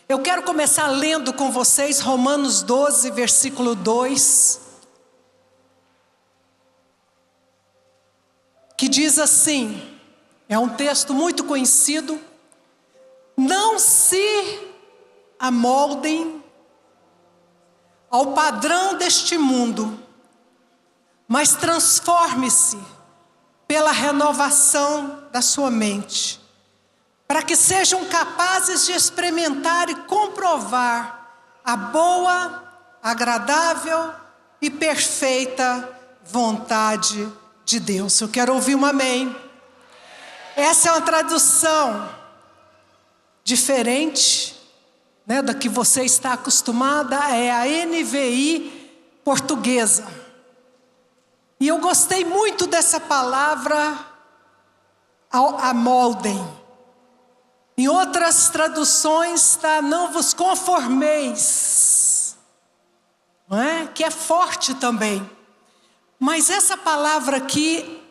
Eu quero começar lendo com vocês Romanos 12, versículo 2. Que diz assim, é um texto muito conhecido: não se amoldem ao padrão deste mundo, mas transforme-se pela renovação da sua mente, para que sejam capazes de experimentar e comprovar a boa, agradável e perfeita vontade de Deus. Eu quero ouvir um amém. Essa é uma tradução diferente, né, da que você está acostumada, é a NVI portuguesa. E eu gostei muito dessa palavra, amoldem. Em outras traduções está, não vos conformeis, não é? Que é forte também. Mas essa palavra aqui,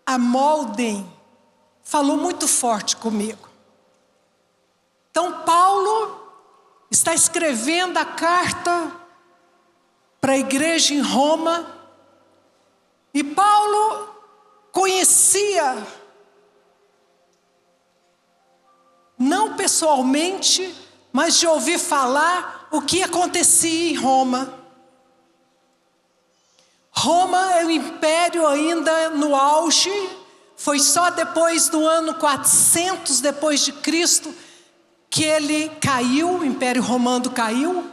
amoldem, falou muito forte comigo. Então Paulo está escrevendo a carta para a igreja em Roma. E Paulo conhecia, não pessoalmente, mas de ouvir falar o que acontecia em Roma. Roma é um império ainda no auge. Foi só depois do ano 400 depois de Cristo que ele caiu, o Império Romano caiu.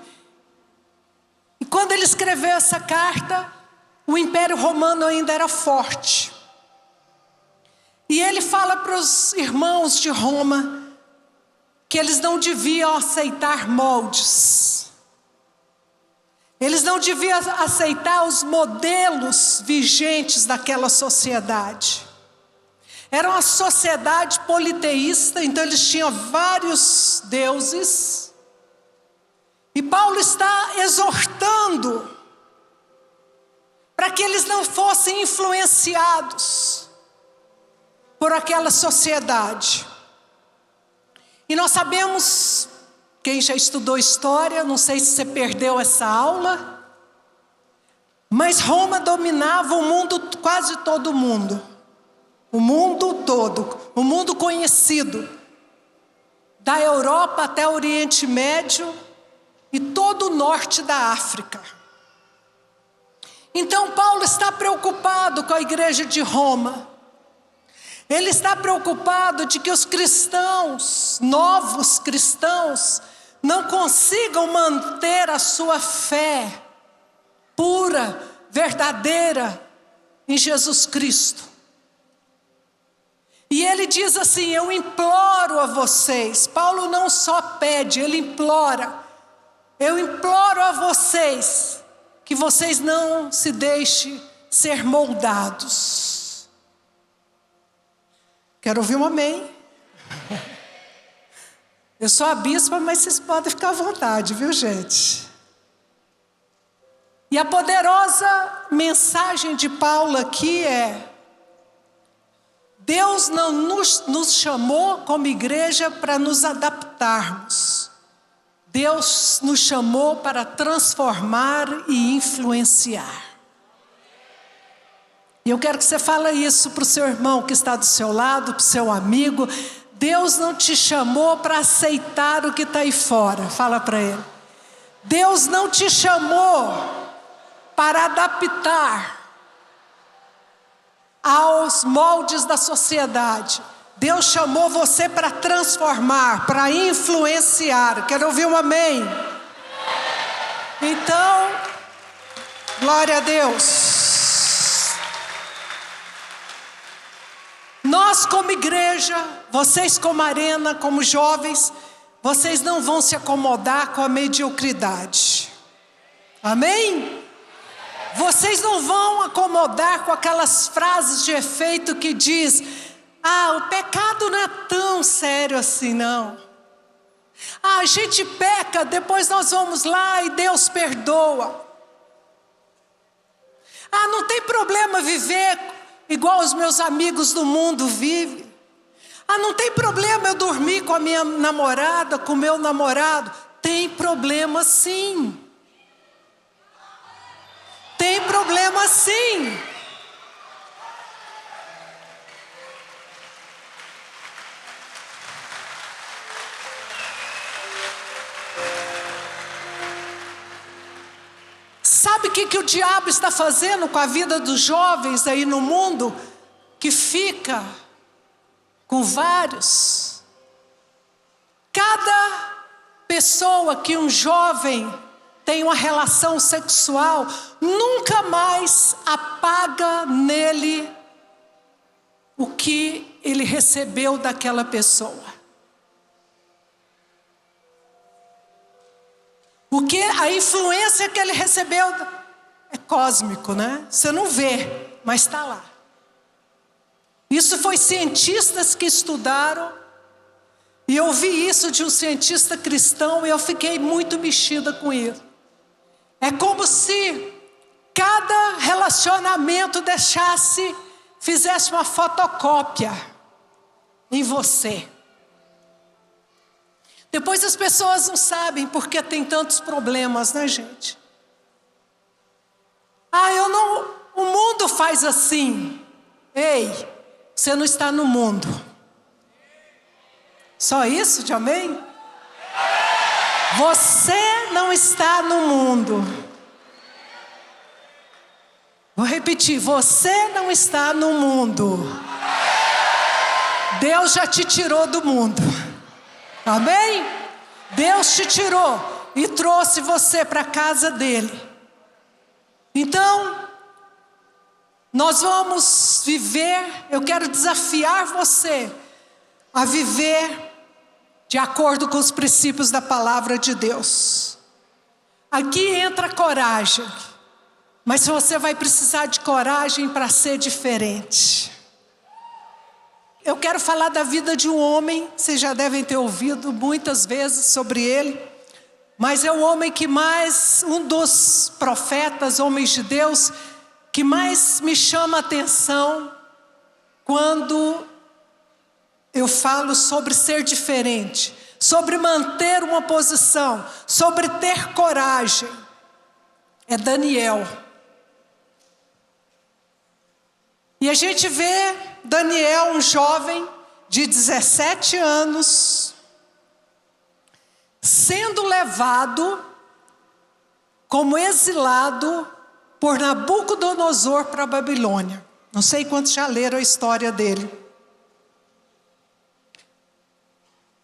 E quando ele escreveu essa carta, o Império Romano ainda era forte. E ele fala para os irmãos de Roma que eles não deviam aceitar moldes. Eles não deviam aceitar os modelos vigentes daquela sociedade. Era uma sociedade politeísta, então eles tinham vários deuses. E Paulo está exortando para que eles não fossem influenciados por aquela sociedade. E nós sabemos, quem já estudou história, não sei se você perdeu essa aula, mas Roma dominava o mundo, quase todo o mundo. O mundo todo, o mundo conhecido, da Europa até o Oriente Médio e todo o norte da África. Então Paulo está preocupado com a igreja de Roma. Ele está preocupado de que os cristãos, novos cristãos, não consigam manter a sua fé pura, verdadeira em Jesus Cristo. E ele diz assim: eu imploro a vocês. Paulo não só pede, ele implora. Eu imploro a vocês que vocês não se deixem ser moldados. Quero ouvir um amém. Eu sou a bispa, mas vocês podem ficar à vontade, viu, gente? E a poderosa mensagem de Paulo aqui é: Deus não nos chamou como igreja para nos adaptarmos. Deus nos chamou para transformar e influenciar. E eu quero que você fale isso para o seu irmão que está do seu lado, para o seu amigo. Deus não te chamou para aceitar o que está aí fora. Fala para ele. Deus não te chamou para adaptar aos moldes da sociedade. Deus chamou você para transformar, para influenciar. Quero ouvir um amém. Então, glória a Deus. Nós como igreja, vocês como arena, como jovens, vocês não vão se acomodar com a mediocridade. Amém? Vocês não vão acomodar com aquelas frases de efeito que diz: ah, o pecado não é tão sério assim não. Ah, a gente peca, depois nós vamos lá e Deus perdoa. Ah, não tem problema viver igual os meus amigos do mundo vivem. Ah, não tem problema eu dormir com a minha namorada, com o meu namorado. Tem problema sim. Tem problema sim. Sabe o que o diabo está fazendo com a vida dos jovens aí no mundo? Que fica com vários. Cada pessoa que um jovem tem uma relação sexual, nunca mais apaga nele o que ele recebeu daquela pessoa. Porque a influência que ele recebeu é cósmico, né? Você não vê, mas está lá. Isso foi cientistas que estudaram. E eu ouvi isso de um cientista cristão e eu fiquei muito mexida com isso. É como se cada relacionamento fizesse uma fotocópia em você. Depois as pessoas não sabem porque tem tantos problemas, né, gente? O mundo faz assim. Ei, você não está no mundo. Só isso de amém? Você não está no mundo. Vou repetir, você não está no mundo. Deus já te tirou do mundo. Amém? Deus te tirou e trouxe você para a casa dele. Então, nós vamos viver, eu quero desafiar você a viver de acordo com os princípios da palavra de Deus. Aqui entra coragem, mas você vai precisar de coragem para ser diferente. Eu quero falar da vida de um homem, vocês já devem ter ouvido muitas vezes sobre ele, mas é o homem que mais, um dos profetas, homens de Deus, que mais me chama a atenção quando eu falo sobre ser diferente, sobre manter uma posição, sobre ter coragem. É Daniel. E a gente vê Daniel, um jovem de 17 anos, sendo levado como exilado por Nabucodonosor para a Babilônia. Não sei quantos já leram a história dele.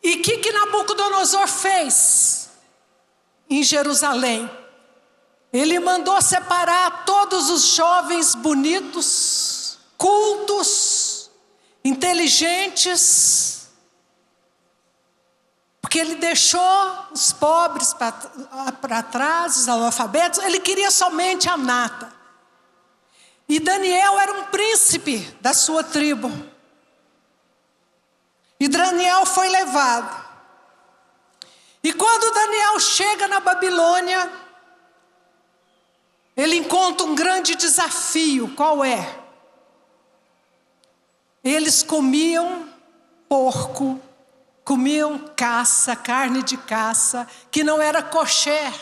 E o que Nabucodonosor fez em Jerusalém? Ele mandou separar todos os jovens bonitos, cultos, inteligentes, porque ele deixou os pobres para trás, os analfabetos. Ele queria somente a nata. E Daniel era um príncipe da sua tribo. E Daniel foi levado. E quando Daniel chega na Babilônia, ele encontra um grande desafio. Qual é? Eles comiam porco, comiam caça, carne de caça, que não era kosher.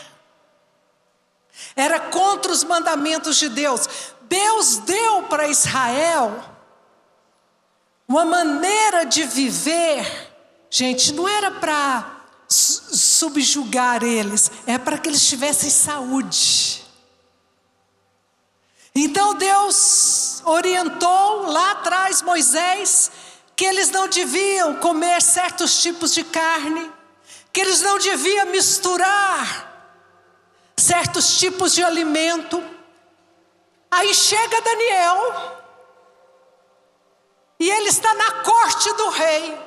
Era contra os mandamentos de Deus. Deus deu para Israel uma maneira de viver, gente, não era para subjugar eles, é para que eles tivessem saúde. Então Deus orientou lá atrás Moisés que eles não deviam comer certos tipos de carne, que eles não deviam misturar certos tipos de alimento. Aí chega Daniel, e ele está na corte do rei.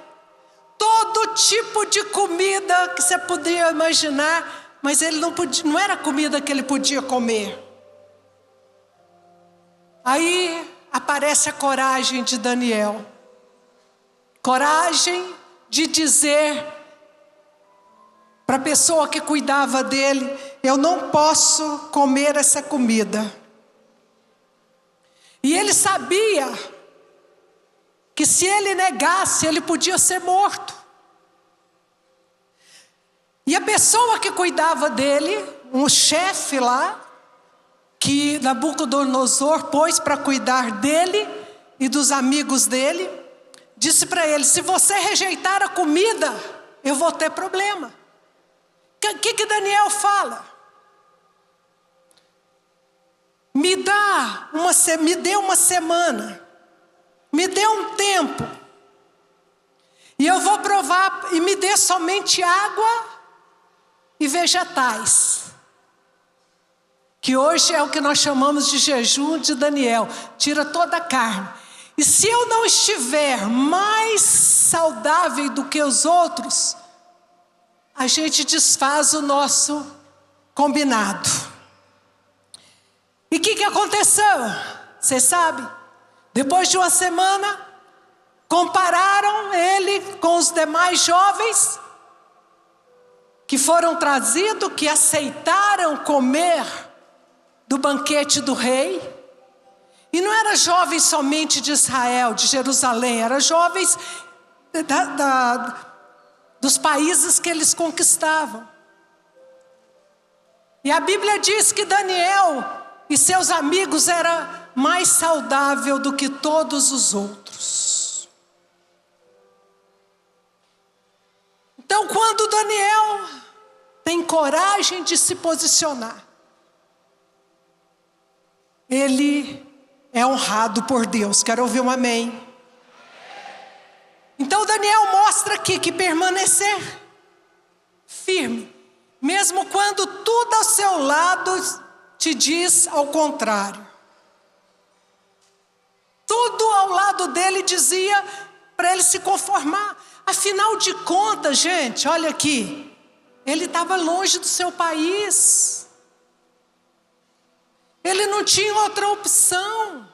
Todo tipo de comida que você podia imaginar, mas ele não era comida que ele podia comer. Aí aparece a coragem de Daniel. Coragem de dizer para a pessoa que cuidava dele: eu não posso comer essa comida. E ele sabia que se ele negasse, ele podia ser morto. E a pessoa que cuidava dele, um chefe lá, que Nabucodonosor pôs para cuidar dele e dos amigos dele, disse para ele: se você rejeitar a comida, eu vou ter problema. O que Daniel fala? Me dê uma semana, me dê um tempo, e eu vou provar, e me dê somente água e vegetais, que hoje é o que nós chamamos de jejum de Daniel. Tira toda a carne. E se eu não estiver mais saudável do que os outros, a gente desfaz o nosso combinado. E o que aconteceu? Você sabe? Depois de uma semana, compararam ele com os demais jovens que foram trazidos, que aceitaram comer do banquete do rei. E não era jovens somente de Israel, de Jerusalém, eram jovens dos países que eles conquistavam. E a Bíblia diz que Daniel e seus amigos eram mais saudáveis do que todos os outros. Então, quando Daniel tem coragem de se posicionar, ele é honrado por Deus. Quero ouvir um amém. Então Daniel mostra aqui que permanecer firme, mesmo quando tudo ao seu lado te diz ao contrário. Tudo ao lado dele dizia para ele se conformar. Afinal de contas, gente, olha aqui, ele estava longe do seu país. Ele não tinha outra opção.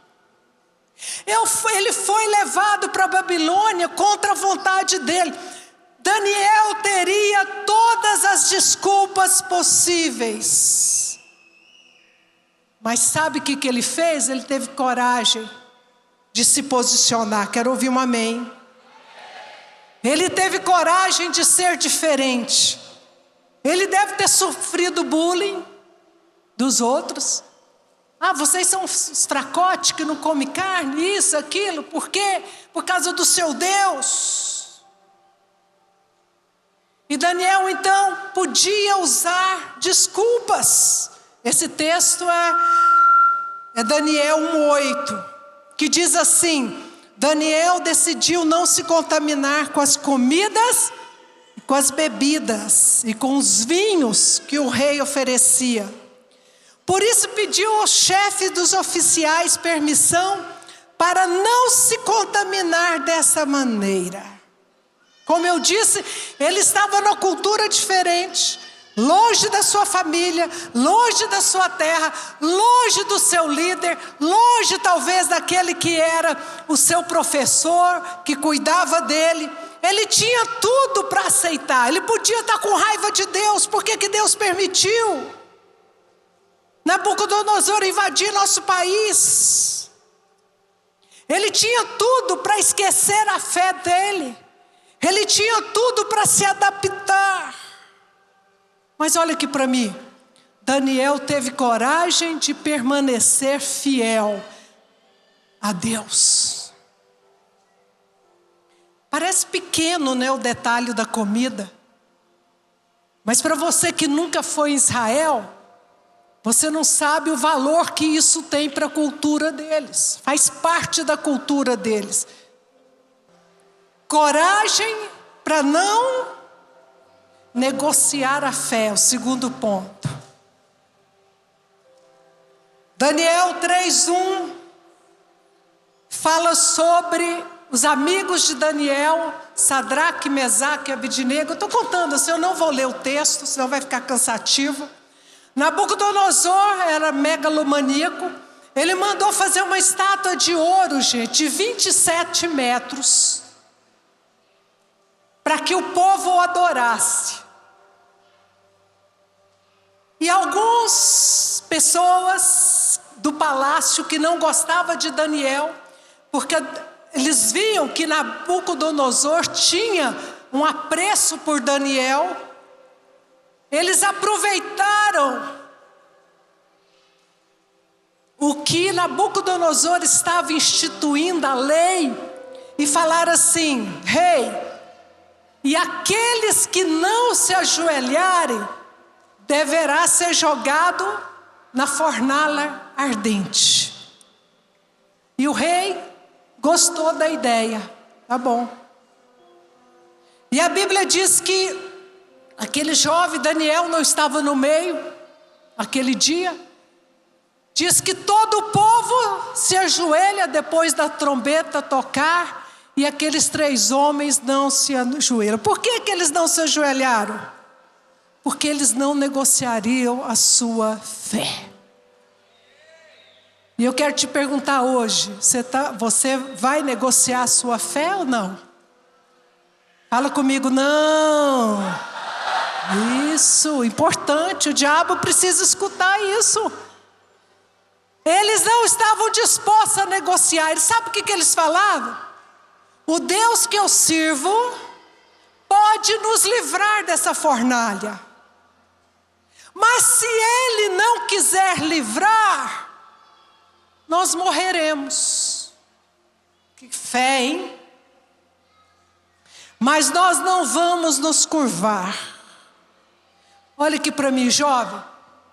Ele foi levado para a Babilônia contra a vontade dele. Daniel teria todas as desculpas possíveis. Mas sabe o que ele fez? Ele teve coragem de se posicionar. Quero ouvir um amém. Ele teve coragem de ser diferente. Ele deve ter sofrido bullying dos outros. Ah, vocês são os fracotes que não comem carne, isso, aquilo. Por quê? Por causa do seu Deus. E Daniel então podia usar desculpas. Esse texto é Daniel 1:8, que diz assim: Daniel decidiu não se contaminar com as comidas, com as bebidas e com os vinhos que o rei oferecia. Por isso pediu ao chefe dos oficiais permissão para não se contaminar dessa maneira. Como eu disse, ele estava numa cultura diferente, longe da sua família, longe da sua terra, longe do seu líder, longe talvez daquele que era o seu professor, que cuidava dele. Ele tinha tudo para aceitar. Ele podia estar com raiva de Deus. Por que Deus permitiu Nabucodonosor invadir nosso país? Ele tinha tudo para esquecer a fé dele. Ele tinha tudo para se adaptar. Mas olha aqui para mim. Daniel teve coragem de permanecer fiel a Deus. Parece pequeno, né, o detalhe da comida. Mas para você que nunca foi em Israel, você não sabe o valor que isso tem para a cultura deles. Faz parte da cultura deles. Coragem para não negociar a fé, o segundo ponto. Daniel 3:1 fala sobre os amigos de Daniel, Sadraque, Mesaque e Abednego. Eu estou contando assim, eu não vou ler o texto, senão vai ficar cansativo. Nabucodonosor era megalomaníaco. Ele mandou fazer uma estátua de ouro, gente, de 27 metros, para que o povo o adorasse. E algumas pessoas do palácio que não gostavam de Daniel, porque eles viam que Nabucodonosor tinha um apreço por Daniel, eles aproveitaram o que Nabucodonosor estava instituindo, a lei, e falaram assim: rei, e aqueles que não se ajoelharem, deverá ser jogado na fornalha ardente. E o rei gostou da ideia, tá bom. E a Bíblia diz que aquele jovem Daniel não estava no meio, aquele dia. Diz que todo o povo se ajoelha depois da trombeta tocar, e aqueles 3 homens não se ajoelham. Por que eles não se ajoelharam? Porque eles não negociariam a sua fé. E eu quero te perguntar hoje, você vai negociar a sua fé ou não? Fala comigo, não. Isso, importante, o diabo precisa escutar isso. Eles não estavam dispostos a negociar. E sabe o que eles falavam? O Deus que eu sirvo pode nos livrar dessa fornalha. Mas se Ele não quiser livrar, nós morreremos. Que fé, hein? Mas nós não vamos nos curvar. Olha aqui para mim, jovem.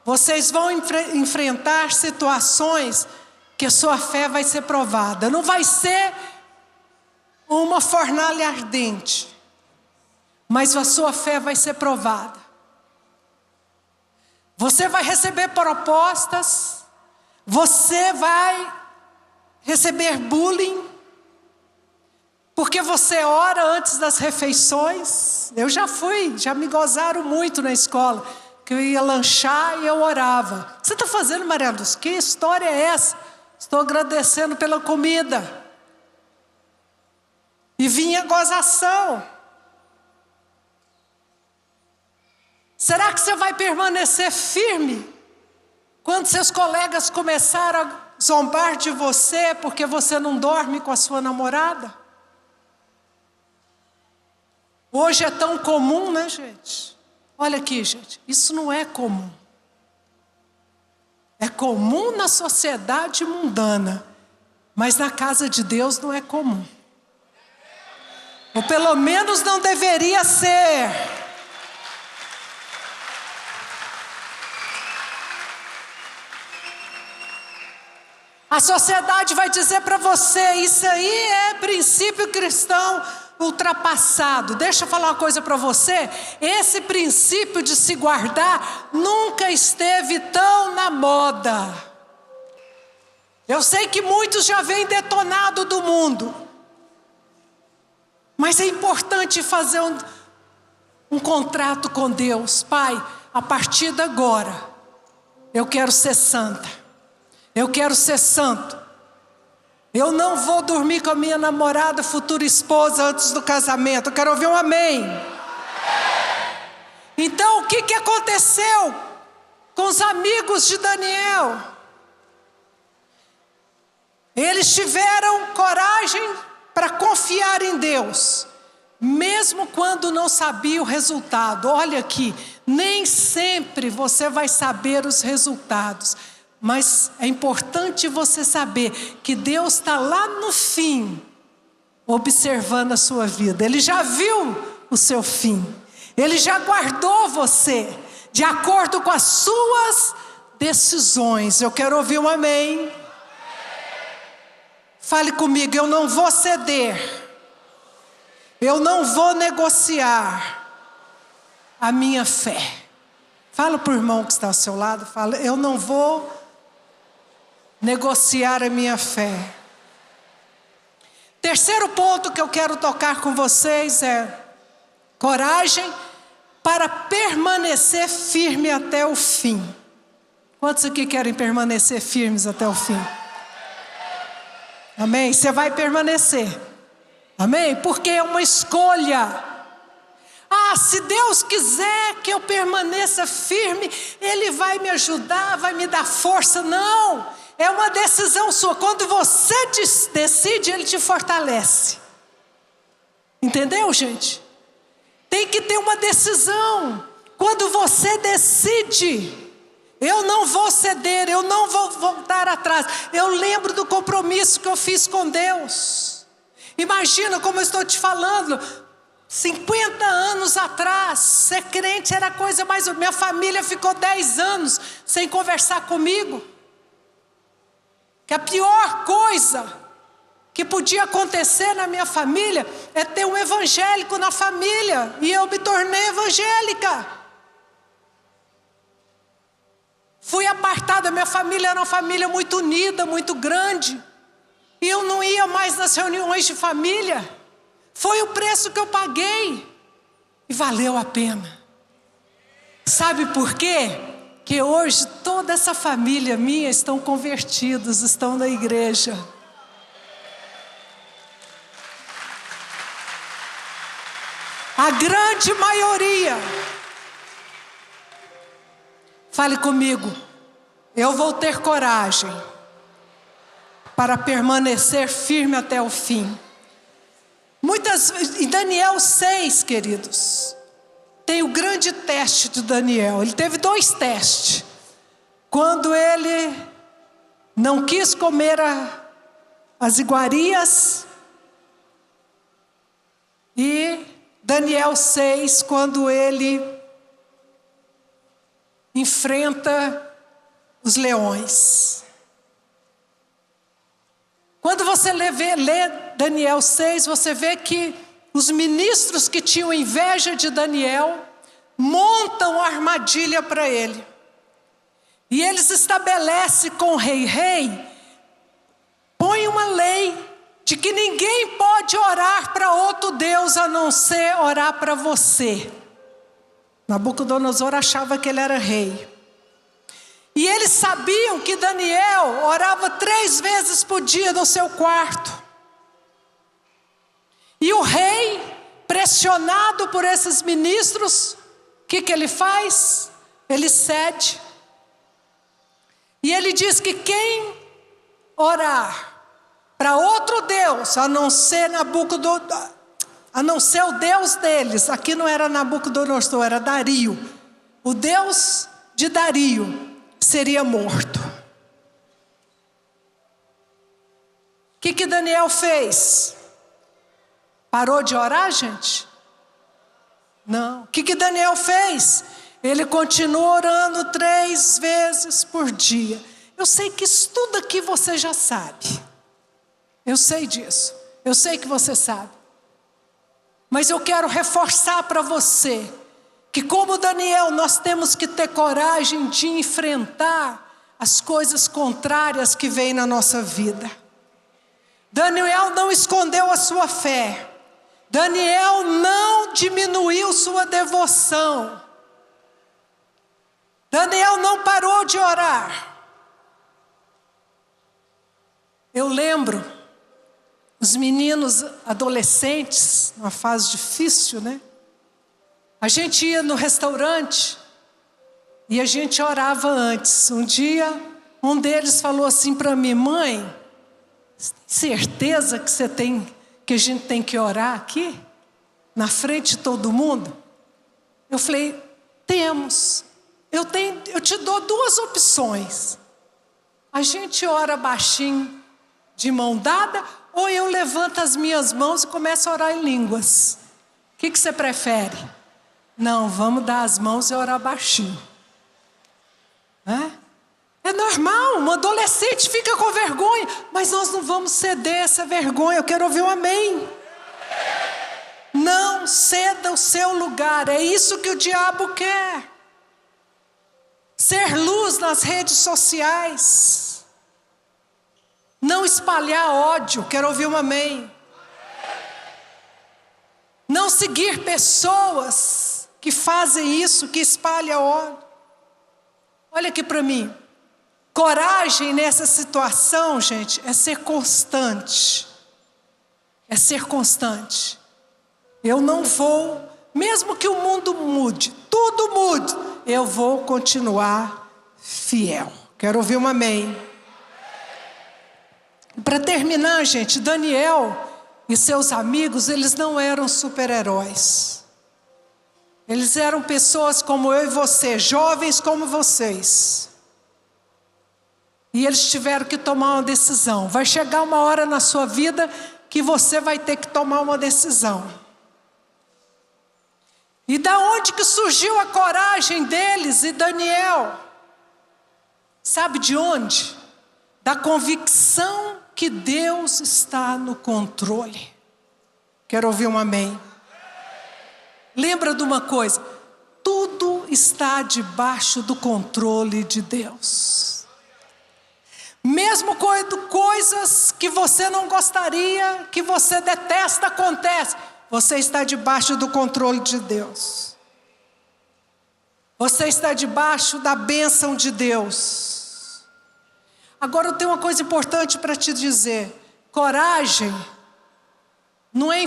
Vocês vão enfrentar situações que a sua fé vai ser provada. Não vai ser uma fornalha ardente, mas a sua fé vai ser provada. Você vai receber propostas, você vai receber bullying, porque você ora antes das refeições. Eu já me gozaram muito na escola, que eu ia lanchar e eu orava. O que você está fazendo, Maria Luz? Que história é essa? Estou agradecendo pela comida. E vinha gozação. Será que você vai permanecer firme quando seus colegas começaram a zombar de você porque você não dorme com a sua namorada? Hoje é tão comum, né, gente? Olha aqui, gente, isso não é comum. É comum na sociedade mundana, mas na casa de Deus não é comum. Ou pelo menos não deveria ser. A sociedade vai dizer para você: isso aí é princípio cristão ultrapassado. Deixa eu falar uma coisa para você. Esse princípio de se guardar nunca esteve tão na moda. Eu sei que muitos já vêm detonado do mundo, mas é importante fazer um contrato com Deus. Pai, a partir de agora eu quero ser santa, eu quero ser santo. Eu não vou dormir com a minha namorada, futura esposa, antes do casamento. Eu quero ouvir um amém. Então, o que aconteceu com os amigos de Daniel? Eles tiveram coragem para confiar em Deus, mesmo quando não sabia o resultado. Olha aqui, nem sempre você vai saber os resultados, mas é importante você saber que Deus está lá no fim, observando a sua vida. Ele já viu o seu fim. Ele já guardou você, de acordo com as suas decisões. Eu quero ouvir um amém. Fale comigo, eu não vou ceder. Eu não vou negociar a minha fé. Fala para o irmão que está ao seu lado, fala, eu não vou negociar a minha fé. Terceiro ponto que eu quero tocar com vocês é coragem para permanecer firme até o fim. Quantos aqui querem permanecer firmes até o fim? Amém? Você vai permanecer. Amém? Porque é uma escolha. Ah, se Deus quiser que eu permaneça firme, Ele vai me ajudar, vai me dar força. Não, é uma decisão sua. Quando você decide, Ele te fortalece. Entendeu, gente? Tem que ter uma decisão. Quando você decide, eu não vou ceder, eu não vou voltar atrás. Eu lembro do compromisso que eu fiz com Deus. Imagina como eu estou te falando, 50 anos atrás, ser crente era coisa mais... Minha família ficou 10 anos sem conversar comigo. Que a pior coisa que podia acontecer na minha família é ter um evangélico na família. E eu me tornei evangélica. Fui apartada, minha família era uma família muito unida, muito grande. E eu não ia mais nas reuniões de família. Foi o preço que eu paguei. E valeu a pena. Sabe por quê? Que hoje toda essa família minha estão convertidos, estão na igreja. A grande maioria. Fale comigo. Eu vou ter coragem para permanecer firme até o fim. Em Daniel 6, queridos, tem o grande teste de Daniel. Ele teve 2 testes. Quando ele não quis comer as iguarias, e Daniel 6, quando ele enfrenta os leões. Quando você lê Daniel 6, você vê que os ministros que tinham inveja de Daniel montam armadilha para ele. E eles estabelecem com o rei, põe uma lei de que ninguém pode orar para outro Deus a não ser orar para você. Nabucodonosor achava que ele era rei. E eles sabiam que Daniel orava 3 vezes por dia no seu quarto. E o rei, pressionado por esses ministros, o que ele faz? Ele cede. E ele diz que quem orar para outro Deus, a não ser o Deus deles, aqui não era Nabucodonosor, era Dario. O Deus de Dario seria morto. O que Daniel fez? Parou de orar, gente? Não. O que Daniel fez? Ele continua orando 3 vezes por dia. Eu sei que isso tudo aqui você já sabe. Eu sei disso. Eu sei que você sabe. Mas eu quero reforçar para você que, como Daniel, nós temos que ter coragem de enfrentar as coisas contrárias que vêm na nossa vida. Daniel não escondeu a sua fé. Daniel não diminuiu sua devoção. Daniel não parou de orar. Eu lembro, os meninos adolescentes, uma fase difícil, né? A gente ia no restaurante e a gente orava antes. Um dia, um deles falou assim para mim: mãe, você tem certeza que a gente tem que orar aqui? Na frente de todo mundo? Eu falei: temos. Eu te dou 2 opções. A gente ora baixinho, de mão dada, ou eu levanto as minhas mãos e começo a orar em línguas. O que você prefere? Não, vamos dar as mãos e orar baixinho. É normal, um adolescente fica com vergonha, mas nós não vamos ceder essa vergonha. Eu quero ouvir um amém. Não ceda o seu lugar, é isso que o diabo quer. Ser luz nas redes sociais. Não espalhar ódio, quero ouvir um amém. Não seguir pessoas que fazem isso, que espalham ódio. Olha aqui para mim. Coragem nessa situação, gente, é ser constante. É ser constante. Eu não vou, mesmo que o mundo mude, tudo mude, eu vou continuar fiel. Quero ouvir um amém. Para terminar, gente, Daniel e seus amigos, eles não eram super-heróis. Eles eram pessoas como eu e você, jovens como vocês. E eles tiveram que tomar uma decisão. Vai chegar uma hora na sua vida que você vai ter que tomar uma decisão. E da onde que surgiu a coragem deles e Daniel? Sabe de onde? Da convicção que Deus está no controle. Quero ouvir um amém. Lembra de uma coisa, tudo está debaixo do controle de Deus. Mesmo quando coisas que você não gostaria, que você detesta, acontecem, você está debaixo do controle de Deus. Você está debaixo da bênção de Deus. Agora eu tenho uma coisa importante para te dizer. Coragem não é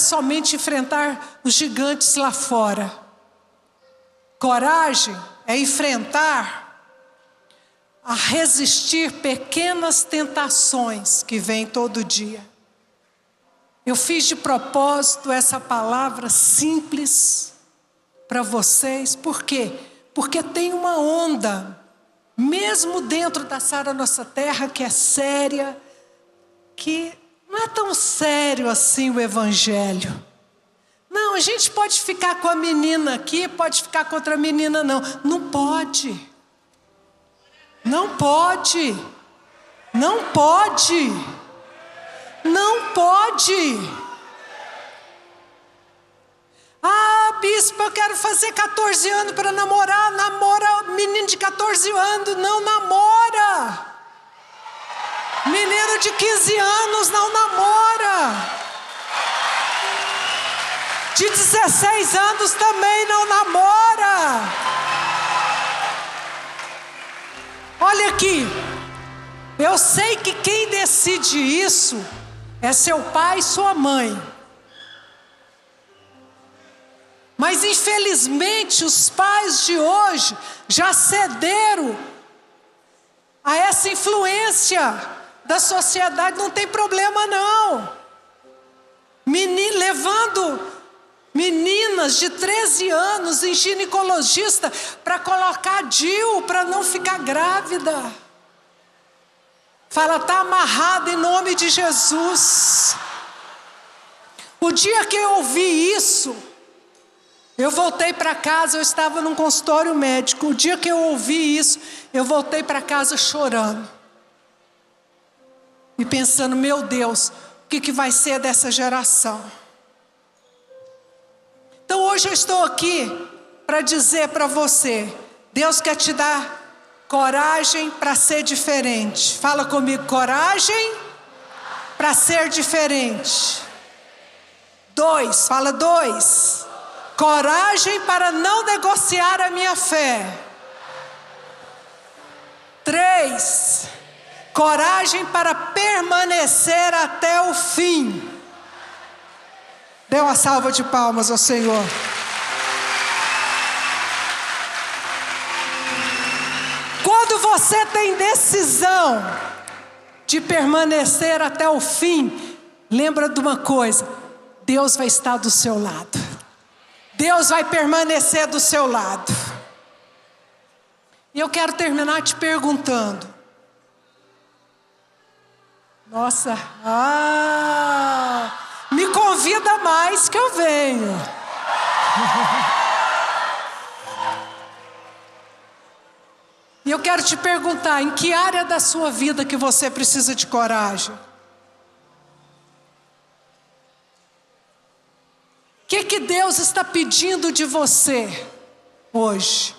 somente enfrentar os gigantes lá fora. Coragem é enfrentar, a resistir pequenas tentações que vêm todo dia. Eu fiz de propósito essa palavra simples para vocês. Por quê? Porque tem uma onda, mesmo dentro da Sara Nossa Terra, que é séria, que não é tão sério assim o Evangelho. Não, a gente pode ficar com a menina aqui, pode ficar com outra menina, não. Não pode. Não pode. Não pode. Não pode. Ah, bispo, eu quero fazer 14 anos para namorar. Namora menino de 14 anos, não namora. Menino de 15 anos não namora. De 16 anos também não namora. Olha aqui, eu sei que quem decide isso é seu pai e sua mãe. Mas infelizmente os pais de hoje já cederam a essa influência da sociedade. Não tem problema não. Levando meninas de 13 anos em ginecologista para colocar DIU para não ficar grávida. Fala, está amarrado em nome de Jesus. O dia que eu ouvi isso, eu voltei para casa, eu estava num consultório médico. O dia que eu ouvi isso, eu voltei para casa chorando. E pensando, meu Deus, o que vai ser dessa geração? Então hoje eu estou aqui para dizer para você, Deus quer te dar coragem para ser diferente. Fala comigo, coragem para ser diferente. 2, fala 2. Coragem para não negociar a minha fé. 3, coragem para permanecer até o fim. Dê uma salva de palmas ao Senhor. Quando você tem decisão de permanecer até o fim, lembra de uma coisa, Deus vai estar do seu lado. Deus vai permanecer do seu lado. E eu quero terminar te perguntando. Nossa, me convida mais que eu venho. E eu quero te perguntar, em que área da sua vida que você precisa de coragem? O que Deus está pedindo de você hoje?